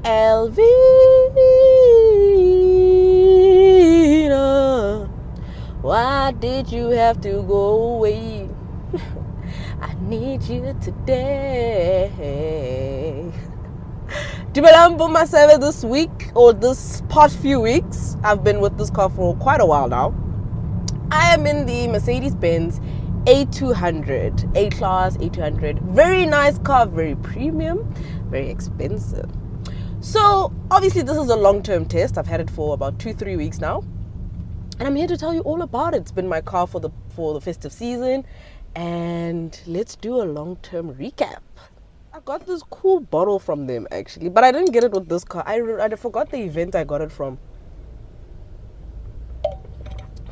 Elvina, why did you have to go away? I need you today. Dumelang maseve this week, or this past few weeks. I've been with this car for quite a while now. I am in the Mercedes Benz A200, A-Class A200. Very nice car, very premium, very expensive. So obviously this is a long-term test. I've had it for about 2-3 weeks now, and I'm here to tell you all about it. It's been my car for the festive season, and let's do a long-term recap. I got this cool bottle from them actually, but I didn't get it with this car. I forgot the event I got it from.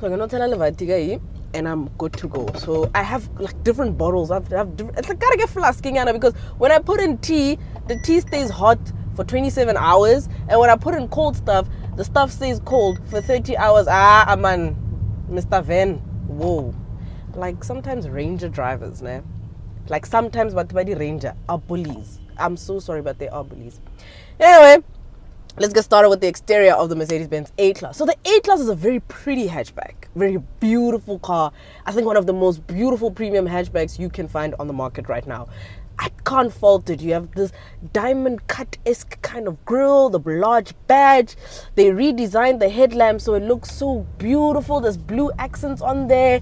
So I'm gonna tell Levatiga, and I'm good to go. So I have like different bottles. It's like gotta get flasking, Anna, because when I put in tea, the tea stays hot for 27 hours, and when I put in cold stuff, the stuff stays cold for 30 hours. Man, Mr. Van, whoa. Like sometimes Ranger drivers, nah? Like sometimes but the Ranger are bullies. I'm so sorry, but they are bullies. Anyway, let's get started with the exterior of the Mercedes Benz A-Class. So the A-Class is a very pretty hatchback, very beautiful car. I think one of the most beautiful premium hatchbacks you can find on the market right now. I can't fault it. You have this diamond cut-esque kind of grille, the large badge. They redesigned the headlamp so it looks so beautiful. There's blue accents on there.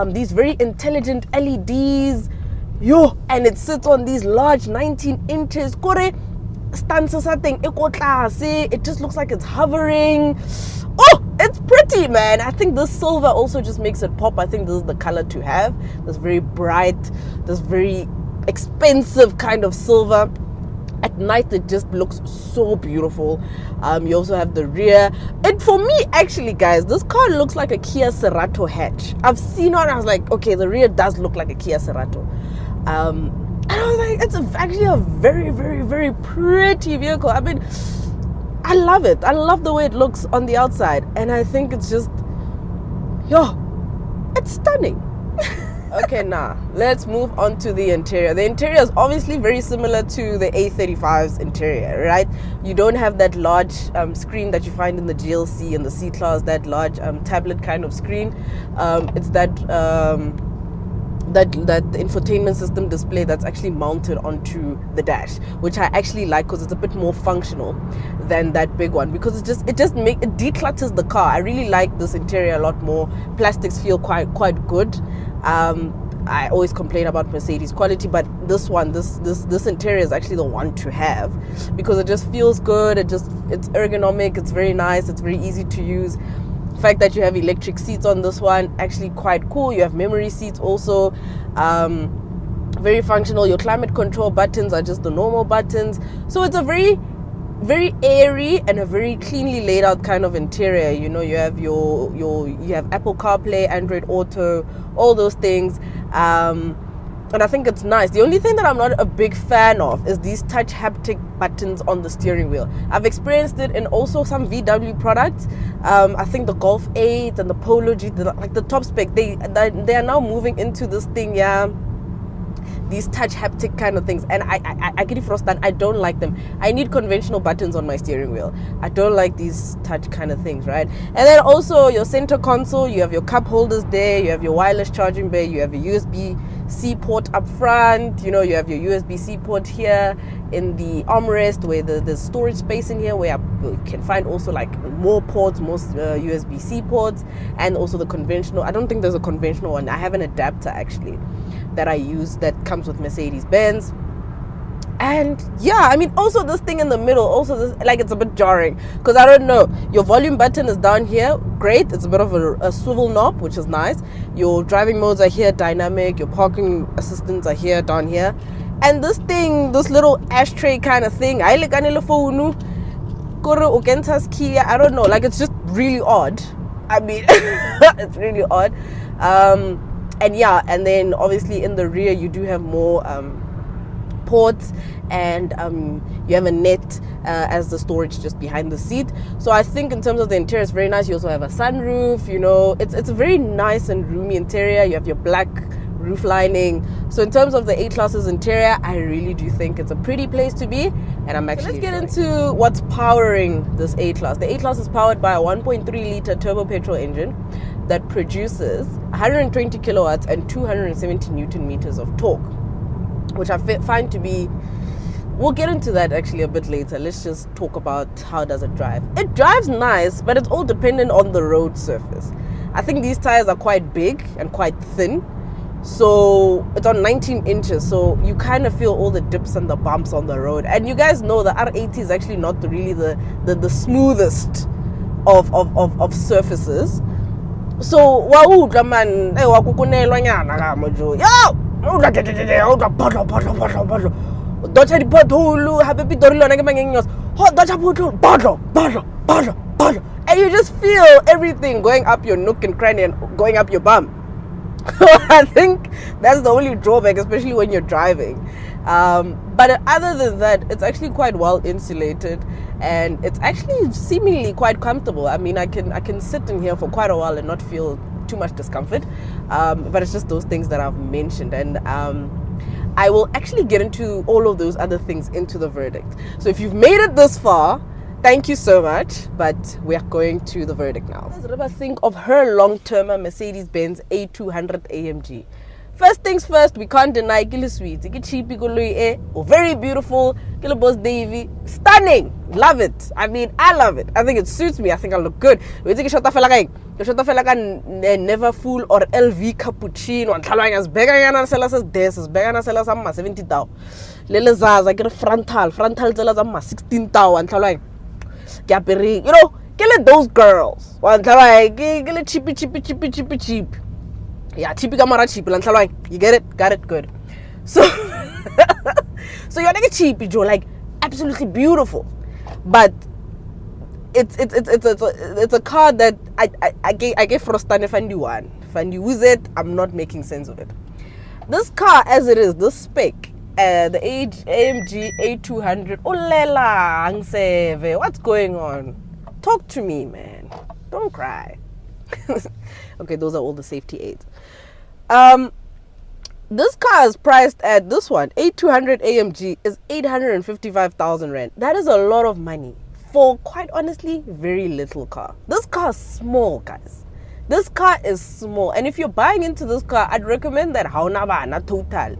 These very intelligent LEDs. And it sits on these large 19 inches. It just looks like it's hovering. Oh, it's pretty, man. I think this silver also just makes it pop. I think this is the color to have. This very bright, this very expensive kind of silver. At night it just looks so beautiful. You also have the rear. And for me, actually, guys, this car looks like a Kia Cerato hatch. I've seen it and I was like, okay, the rear does look like a Kia Cerato. And I was like, it's actually a very, very, very pretty vehicle. I mean, I love it. I love the way it looks on the outside. And I think it's just, it's stunning. Okay, now let's move on to the interior. The interior is obviously very similar to the A35's interior, right? You don't have that large screen that you find in the GLC and the C-Class, that large tablet kind of screen. It's that infotainment system display that's actually mounted onto the dash, which I actually like because it's a bit more functional than that big one, because it declutters the car. I really like this interior a lot more. Plastics feel quite good. I always complain about Mercedes quality, but this interior is actually the one to have, because it just feels good. It's ergonomic, it's very nice, it's very easy to use. The fact that you have electric seats on this one, actually quite cool. You have memory seats also, very functional. Your climate control buttons are just the normal buttons, so it's a very, very airy and a very cleanly laid out kind of interior. You know, you have you have Apple CarPlay, Android Auto, all those things, and I think it's nice. The only thing that I'm not a big fan of is these touch haptic buttons on the steering wheel. I've experienced it in also some VW products. I think the Golf 8 and the Polo G, like the top spec, they are now moving into this thing, these touch haptic kind of things, and I get it frosted. I don't like them. I need conventional buttons on my steering wheel. I don't like these touch kind of things, right? And then also your center console, you have your cup holders there, you have your wireless charging bay, you have a USB-C port up front, you have your USB-C port here in the armrest, where there's storage space in here where you can find also like more ports, more USB-C ports, and also the conventional. I don't think there's a conventional one. I have an adapter actually that I use that comes with Mercedes Benz. And I mean, also this thing in the middle, also this, like, it's a bit jarring, because I don't know, your volume button is down here, great, it's a bit of a swivel knob, which is nice. Your driving modes are here, dynamic. Your parking assistants are here, down here. And this thing, this little ashtray kind of thing, I don't know, like, it's just really odd. I mean, it's really odd. And then obviously in the rear you do have more ports, and you have a net as the storage just behind the seat. So I think in terms of the interior, it's very nice. You also have a sunroof. It's a very nice and roomy interior. You have your black roof lining. So in terms of the A-Class's interior, I really do think it's a pretty place to be, and I'm actually let's get into what's powering this A-Class. The A-Class is powered by a 1.3 liter turbo petrol engine that produces 120 kilowatts and 270 newton meters of torque, which I find to be, we'll get into that actually a bit later. Let's just talk about how does it drive. It drives nice, but it's all dependent on the road surface. I think these tires are quite big and quite thin, so it's on 19 inches, so you kind of feel all the dips and the bumps on the road. And you guys know the R80 is actually not really the smoothest of surfaces. So wow, man, and you just feel everything going up your nook and cranny and going up your bum. I think that's the only drawback, especially when you're driving. But other than that, it's actually quite well insulated, and it's actually seemingly quite comfortable. I mean, I can sit in here for quite a while and not feel too much discomfort. But it's just those things that I've mentioned, and I will actually get into all of those other things into the verdict. So if you've made it this far, thank you so much, but we are going to the verdict now. What does Riba think of her long-termer Mercedes Benz A200 AMG? First things first, we can't deny Kili sweet, cheap, very beautiful, Kili boss Davy, stunning, love it. I mean, I love it. I think it suits me. I think I look good. We take a shot of never full or LV cappuccino and talking as bigger than sellers as this is bigger than sellers am 70,000. Lele Zaz, I get a frontal sellers am 16,000 and talking. You know, get those girls. One time, get cheap. Yeah, cheap camera cheap. You get it? Got it? Good. So, so you're like a cheap, Joe, like absolutely beautiful, but it's a car that I get frustrated if I do one. If I use it, I'm not making sense of it. This car, as it is, this spec. The AMG A200. Oh lela, maseve. What's going on? Talk to me, man. Don't cry. Okay, those are all the safety aids. This car is priced at this one. A200 AMG is 855,000 rand. That is a lot of money for, quite honestly, very little car. This car is small, guys. This car is small, and if you're buying into this car, I'd recommend that haunabana total.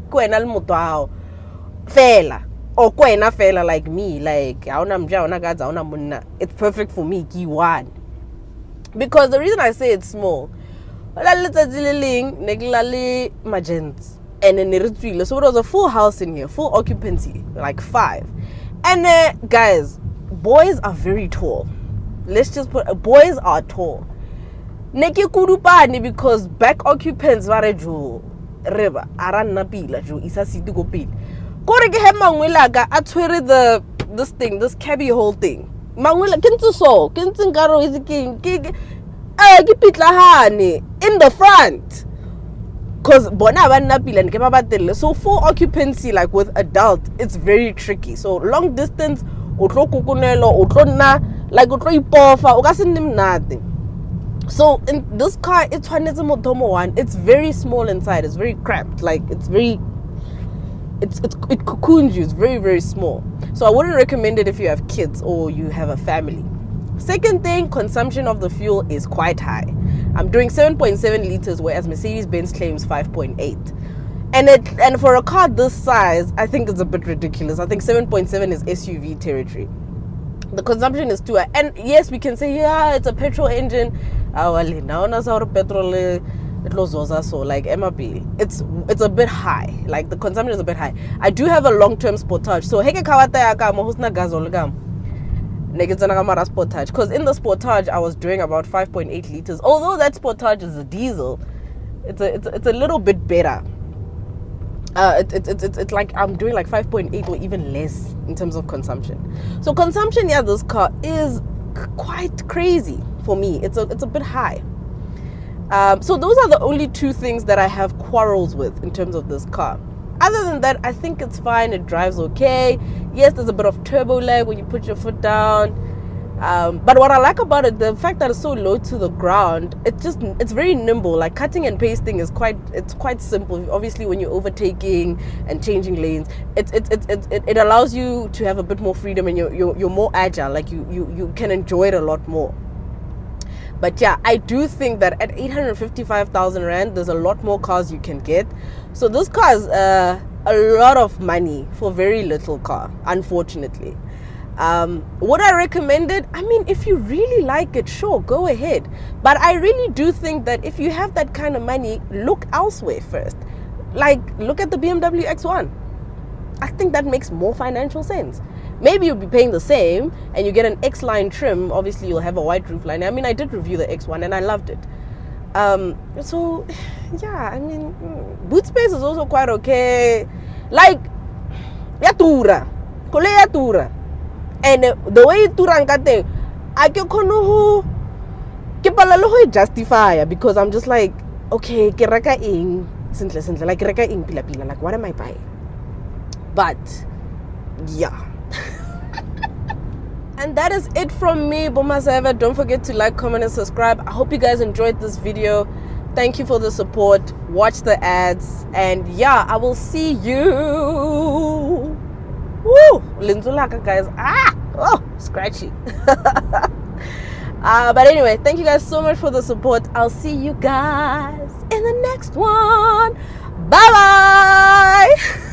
Fela or kwena fela like me, like it's perfect for me, key one. Because the reason I say it's small, magents, and then so it was a full house in here, full occupancy, like 5. And guys, boys are very tall. Let's just put boys are tall. Neki kudupani because back occupants varejo reba aranna pila jo isa siti go pila. Kore ke he mangwela ka a tshwere this cabby hole thing. Mangwela kentse so kentse nkaro is ke pitlahane in the front. Cause bona banna pila nke ba batelle. So full occupancy, like with adult, it's very tricky. So long distance o tlo kokonelo o tlo nna like o tlo ipofa o ka se nne nothing. So in this car, it's very small inside. It's very cramped. Like it cocoons you. It's very, very small. So I wouldn't recommend it if you have kids or you have a family. Second thing, consumption of the fuel is quite high. I'm doing 7.7 liters, whereas Mercedes-Benz claims 5.8. And for a car this size, I think it's a bit ridiculous. I think 7.7 is SUV territory. The consumption is too high. And yes, we can say, yeah, it's a petrol engine. Now petrol so like MRP. It's a bit high. Like the consumption is a bit high. I do have a long-term Sportage. So heke kawata yaka mohusna gazolgam. Sportage. Because in the Sportage I was doing about 5.8 liters. Although that Sportage is a diesel, it's a little bit better. It's like I'm doing like 5.8 or even less in terms of consumption. So consumption, yeah, this car is quite crazy for me. It's a bit high. So those are the only two things that I have quarrels with in terms of this car. Other than that, I think it's fine. It drives okay. Yes, there's a bit of turbo lag when you put your foot down. But what I like about it, the fact that it's so low to the ground, it's very nimble. Like cutting and pasting is quite simple. Obviously, when you're overtaking and changing lanes, it allows you to have a bit more freedom, and you're more agile. Like you can enjoy it a lot more. But yeah, I do think that at 855,000 rand, there's a lot more cars you can get. So this car is a lot of money for very little car, unfortunately. Would I recommend it? I mean, if you really like it, sure, go ahead. But I really do think that if you have that kind of money, look elsewhere first. Like, look at the BMW X1. I think that makes more financial sense. Maybe you'll be paying the same and you get an X-line trim. Obviously, you'll have a white roof line. I mean, I did review the X1 and I loved it. So, yeah, I mean, boot space is also quite okay. Like, yatura. Kole yatura. And the way yatura nkate, I can justify because I'm just like, okay, ke reka ing, simple, like reka ing pila, like what am I buying? But, yeah. And that is it from me, Bomaseva. Don't forget to like, comment, and subscribe. I hope you guys enjoyed this video. Thank you for the support. Watch the ads. And yeah, I will see you. Woo! Linzulaka, guys. Oh, scratchy. But anyway, thank you guys so much for the support. I'll see you guys in the next one. Bye-bye.